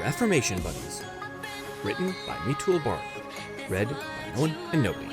Affirmation Buddies, written by Meetool Bark, read by No One and Nobody.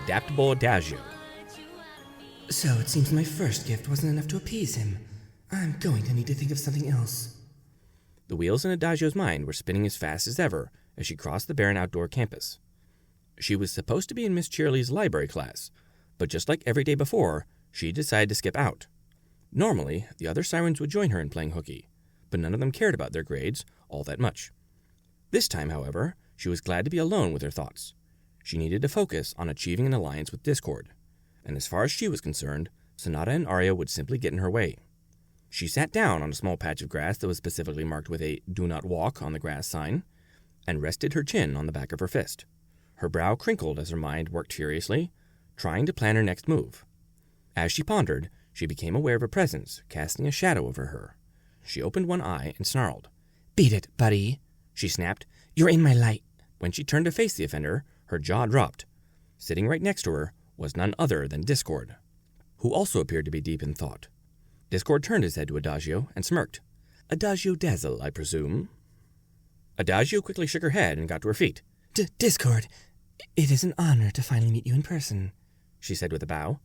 Adaptable Adagio. So it seems my first gift wasn't enough to appease him. I'm going to need to think of something else. The wheels in Adagio's mind were spinning as fast as ever as she crossed the barren outdoor campus. She was supposed to be in Miss Cheerley's library class, but just like every day before, she decided to skip out. Normally, the other sirens would join her in playing hooky, but none of them cared about their grades all that much. This time, however, she was glad to be alone with her thoughts. She needed to focus on achieving an alliance with Discord, and as far as she was concerned, Sonata and Arya would simply get in her way. She sat down on a small patch of grass that was specifically marked with a "Do Not Walk" on the grass sign, and rested her chin on the back of her fist. Her brow crinkled as her mind worked furiously, trying to plan her next move. As she pondered, she became aware of a presence casting a shadow over her. She opened one eye and snarled. "Beat it, buddy," she snapped. "You're in my light." When she turned to face the offender, her jaw dropped. Sitting right next to her was none other than Discord, who also appeared to be deep in thought. Discord turned his head to Adagio and smirked. "Adagio Dazzle, I presume?" Adagio quickly shook her head and got to her feet. Discord, it is an honor to finally meet you in person," she said with a bow.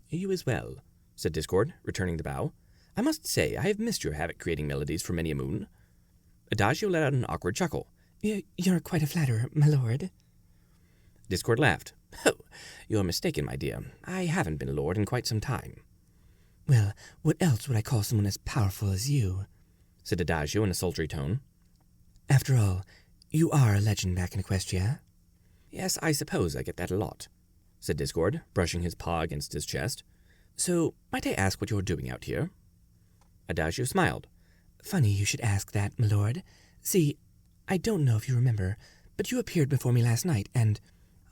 "You as well," said Discord, returning the bow. "I must say, I have missed your havoc-creating melodies for many a moon." Adagio let out an awkward chuckle. You're quite a flatterer, my lord." Discord laughed. "Oh, you're mistaken, my dear. I haven't been a lord in quite some time." "Well, what else would I call someone as powerful as you?" said Adagio in a sultry tone. "After all, you are a legend back in Equestria." "Yes, I suppose I get that a lot," said Discord, brushing his paw against his chest. "So, might I ask what you're doing out here?" Adagio smiled. "Funny you should ask that, my lord. See, I don't know if you remember, but you appeared before me last night, and—"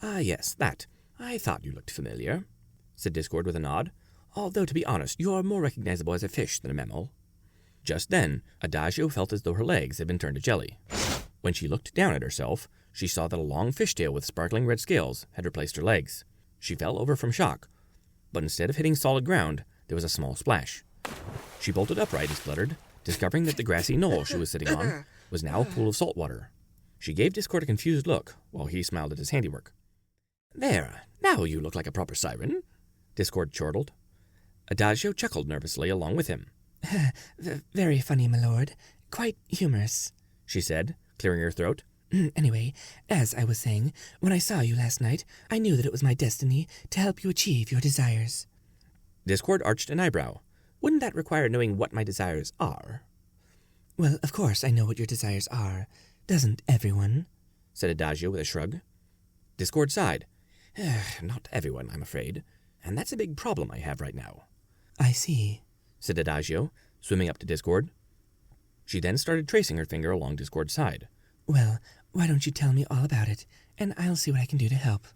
"Ah, yes, that. I thought you looked familiar," said Discord with a nod. "Although, to be honest, you're more recognizable as a fish than a mammal." Just then, Adagio felt as though her legs had been turned to jelly. When she looked down at herself, she saw that a long fishtail with sparkling red scales had replaced her legs. She fell over from shock, but instead of hitting solid ground, there was a small splash. She bolted upright and spluttered, discovering that the grassy knoll she was sitting on was now a pool of salt water. She gave Discord a confused look, while he smiled at his handiwork. "There, now you look like a proper siren," Discord chortled. Adagio chuckled nervously along with him. Very funny, my lord. Quite humorous," she said, clearing her throat. "Anyway, as I was saying, when I saw you last night, I knew that it was my destiny to help you achieve your desires." Discord arched an eyebrow. "Wouldn't that require knowing what my desires are?" "Well, of course I know what your desires are. Doesn't everyone?" said Adagio with a shrug. Discord sighed. "Not everyone, I'm afraid. And that's a big problem I have right now." "I see," said Adagio, swimming up to Discord. She then started tracing her finger along Discord's side. "Well, why don't you tell me all about it, and I'll see what I can do to help."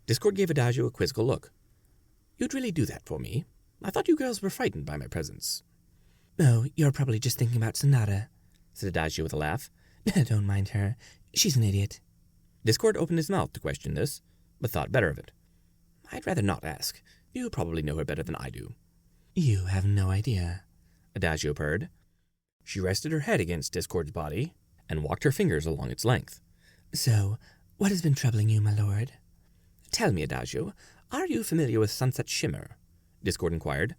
Discord gave Adagio a quizzical look. "You'd really do that for me? I thought you girls were frightened by my presence." "Oh, you're probably just thinking about Sonata," said Adagio with a laugh. "Don't mind her. She's an idiot." Discord opened his mouth to question this, but thought better of it. "I'd rather not ask. You probably know her better than I do." "You have no idea," Adagio purred. She rested her head against Discord's body and walked her fingers along its length. "So, what has been troubling you, my lord?" "Tell me, Adagio, are you familiar with Sunset Shimmer?" Discord inquired.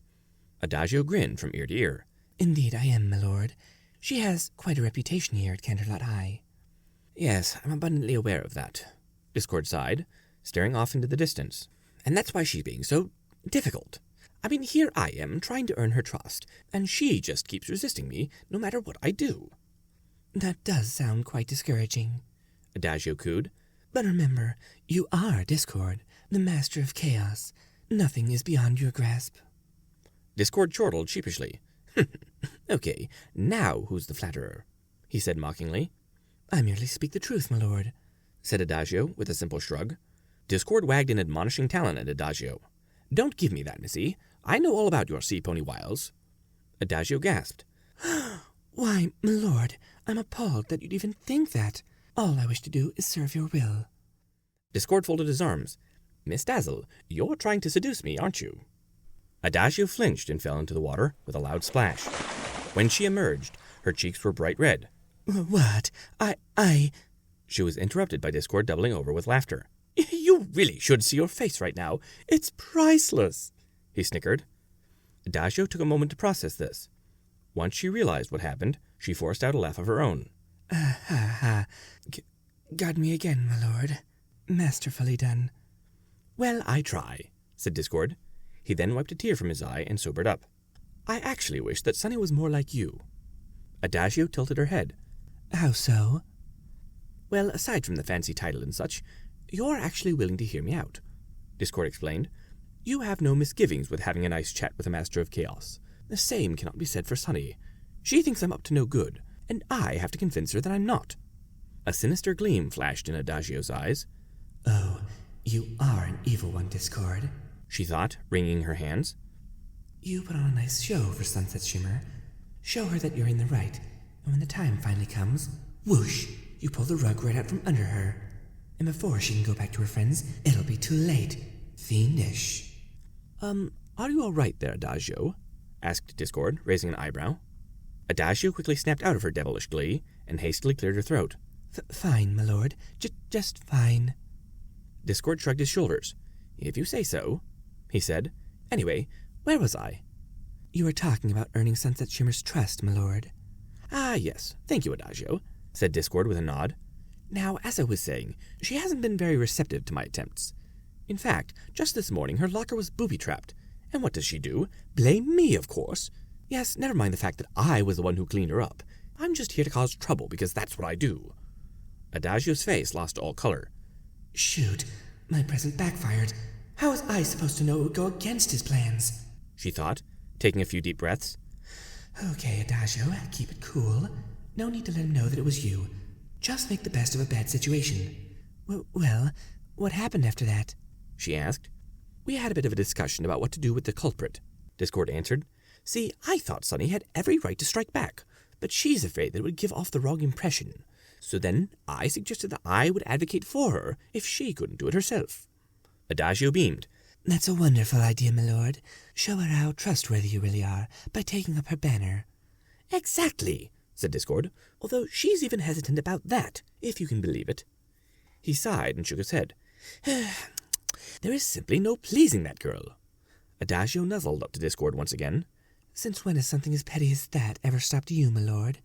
Adagio grinned from ear to ear. "Indeed I am, my lord. She has quite a reputation here at Canterlot High." "Yes, I'm abundantly aware of that," Discord sighed, staring off into the distance. "And that's why she's being so difficult. I mean, here I am trying to earn her trust, and she just keeps resisting me no matter what I do." "That does sound quite discouraging," Adagio cooed. "But remember, you are Discord, the master of chaos. Nothing is beyond your grasp." Discord chortled sheepishly. "Okay, now who's the flatterer?" he said mockingly. I merely speak the truth, my lord, said Adagio with a simple shrug. Discord wagged an admonishing talon at Adagio. Don't give me that, missy. I know all about your sea pony wiles. Adagio gasped. Why, my lord, I'm appalled that you'd even think that. All I wish to do is serve your will. Discord folded his arms. Miss Dazzle, you're trying to seduce me, aren't you? Adagio flinched and fell into the water with a loud splash. When she emerged, her cheeks were bright red. What? I... She was interrupted by Discord doubling over with laughter. You really should see your face right now. It's priceless, he snickered. Adagio took a moment to process this. Once she realized what happened, she forced out a laugh of her own. Got me again, my lord. Masterfully done. Well, I try, said Discord. He then wiped a tear from his eye and sobered up. I actually wish that Sunny was more like you. Adagio tilted her head. How so? Well, aside from the fancy title and such, you're actually willing to hear me out, Discord explained. You have no misgivings with having a nice chat with a master of chaos. The same cannot be said for Sunny. She thinks I'm up to no good, and I have to convince her that I'm not. A sinister gleam flashed in Adagio's eyes. Oh, you are an evil one, Discord, she thought, wringing her hands. You put on a nice show for Sunset Shimmer. Show her that you're in the right, and when the time finally comes, whoosh, you pull the rug right out from under her. And before she can go back to her friends, it'll be too late. Fiendish. Are you all right there, Adagio? Asked Discord, raising an eyebrow. Adagio quickly snapped out of her devilish glee and hastily cleared her throat. Fine, my lord. Just fine. Discord shrugged his shoulders. If you say so, he said. Anyway, where was I? You were talking about earning Sunset Shimmer's trust, my lord. Ah, yes. Thank you, Adagio, said Discord with a nod. Now, as I was saying, she hasn't been very receptive to my attempts. In fact, just this morning her locker was booby-trapped. And what does she do? Blame me, of course. Yes, never mind the fact that I was the one who cleaned her up. I'm just here to cause trouble because that's what I do. Adagio's face lost all color. Shoot, my present backfired. How was I supposed to know it would go against his plans? She thought, taking a few deep breaths. Okay, Adagio, keep it cool. No need to let him know that it was you. Just make the best of a bad situation. Well, what happened after that? She asked. We had a bit of a discussion about what to do with the culprit, Discord answered. See, I thought Sunny had every right to strike back, but she's afraid that it would give off the wrong impression. So then I suggested that I would advocate for her if she couldn't do it herself. Adagio beamed. That's a wonderful idea, my lord. Show her how trustworthy you really are by taking up her banner. Exactly, said Discord, although she's even hesitant about that, if you can believe it. He sighed and shook his head. There is simply no pleasing that girl. Adagio nuzzled up to Discord once again. Since when has something as petty as that ever stopped you, my lord?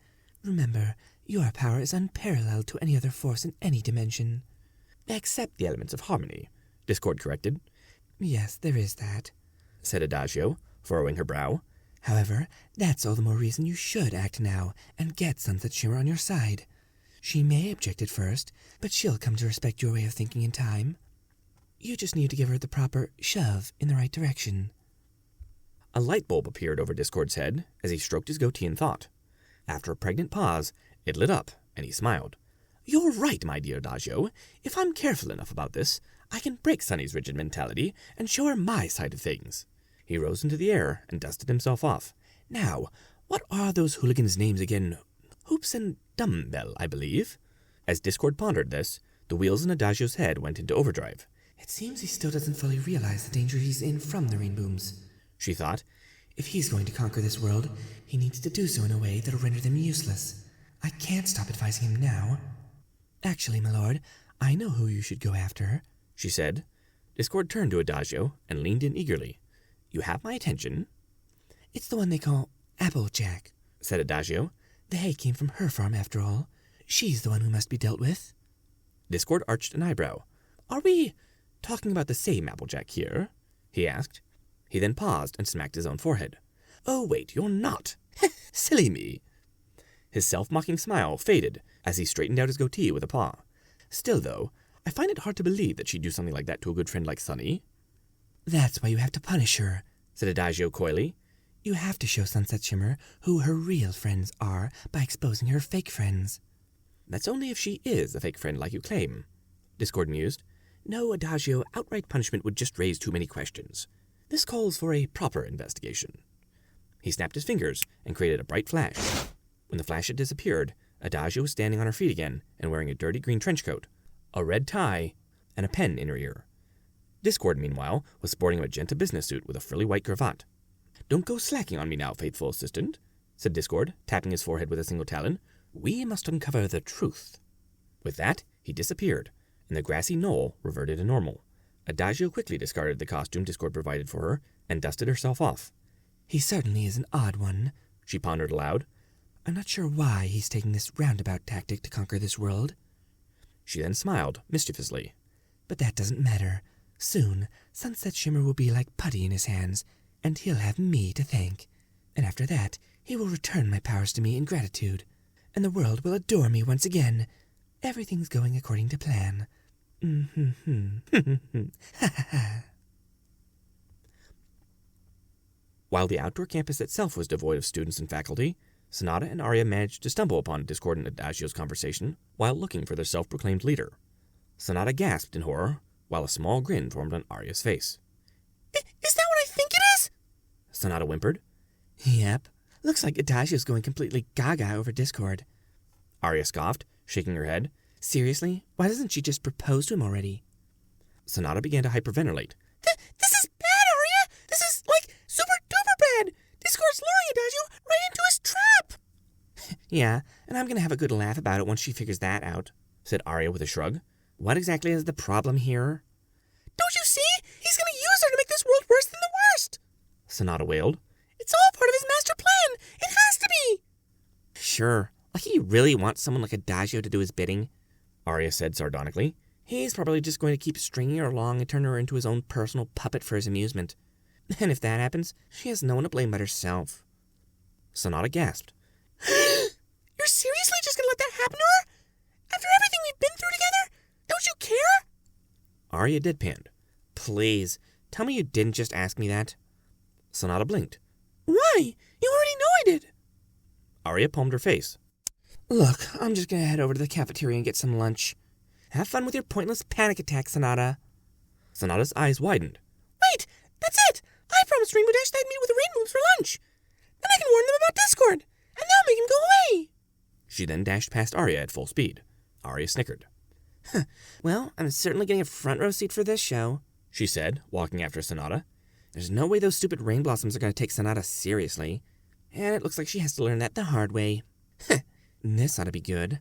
Remember, your power is unparalleled to any other force in any dimension. Except the elements of harmony, Discord corrected. Yes, there is that, said Adagio, furrowing her brow. However, that's all the more reason you should act now and get Sunset Shimmer on your side. She may object at first, but she'll come to respect your way of thinking in time. You just need to give her the proper shove in the right direction. A light bulb appeared over Discord's head as he stroked his goatee in thought. After a pregnant pause, it lit up, and he smiled. You're right, my dear Adagio. If I'm careful enough about this, I can break Sunny's rigid mentality and show her my side of things. He rose into the air and dusted himself off. Now, what are those hooligans' names again? Hoops and Dumbbell, I believe. As Discord pondered this, the wheels in Adagio's head went into overdrive. It seems he still doesn't fully realize the danger he's in from the rain booms, she thought. If he's going to conquer this world, he needs to do so in a way that'll render them useless. I can't stop advising him now. Actually, my lord, I know who you should go after, she said. Discord turned to Adagio and leaned in eagerly. You have my attention? It's the one they call Applejack, said Adagio. The hay came from her farm, after all. She's the one who must be dealt with. Discord arched an eyebrow. Are we talking about the same Applejack here? He asked. He then paused and smacked his own forehead. Oh, wait, you're not. Silly me. His self-mocking smile faded as he straightened out his goatee with a paw. Still, though, I find it hard to believe that she'd do something like that to a good friend like Sunny. That's why you have to punish her, said Adagio coyly. You have to show Sunset Shimmer who her real friends are by exposing her fake friends. That's only if she is a fake friend like you claim, Discord mused. No, Adagio, outright punishment would just raise too many questions. This calls for a proper investigation. He snapped his fingers and created a bright flash. When the flash had disappeared, Adagio was standing on her feet again and wearing a dirty green trench coat, a red tie, and a pen in her ear. Discord, meanwhile, was sporting a magenta business suit with a frilly white cravat. Don't go slacking on me now, faithful assistant, said Discord, tapping his forehead with a single talon. We must uncover the truth. With that, he disappeared, and the grassy knoll reverted to normal. Adagio quickly discarded the costume Discord provided for her and dusted herself off. He certainly is an odd one, she pondered aloud. I'm not sure why he's taking this roundabout tactic to conquer this world. She then smiled mischievously. But that doesn't matter. Soon, Sunset Shimmer will be like putty in his hands, and he'll have me to thank. And after that, he will return my powers to me in gratitude, and the world will adore me once again. Everything's going according to plan. While the outdoor campus itself was devoid of students and faculty, Sonata and Arya managed to stumble upon Discord and Adagio's conversation while looking for their self-proclaimed leader. Sonata gasped in horror, while a small grin formed on Arya's face. Is that what I think it is? Sonata whimpered. Yep. Looks like Adagio's going completely gaga over Discord. Arya scoffed, shaking her head. Seriously? Why doesn't she just propose to him already? Sonata began to hyperventilate. This is bad, Arya! This is, like, super duper bad! Discord's luring Adagio right into his trap! Yeah, and I'm gonna have a good laugh about it once she figures that out, said Arya with a shrug. What exactly is the problem here? Don't you see? He's gonna use her to make this world worse than the worst! Sonata wailed. It's all part of his master plan! It has to be! Sure. Like he really wants someone like Adagio to do his bidding? Arya said sardonically. He's probably just going to keep stringing her along and turn her into his own personal puppet for his amusement. And if that happens, she has no one to blame but herself. Sonata gasped. You're seriously just gonna let that happen to her? After everything we've been through together? Don't you care? Arya deadpanned. Please, tell me you didn't just ask me that. Sonata blinked. Why? You already know I did. Arya palmed her face. Look, I'm just gonna head over to the cafeteria and get some lunch. Have fun with your pointless panic attack, Sonata. Sonata's eyes widened. Wait, that's it! I promised Rainbow Dash that I'd meet with the Rainbows for lunch. Then I can warn them about Discord, and that'll make him go away. She then dashed past Arya at full speed. Arya snickered. Well, I'm certainly getting a front row seat for this show, she said, walking after Sonata. There's no way those stupid rain blossoms are going to take Sonata seriously. And it looks like she has to learn that the hard way. This ought to be good.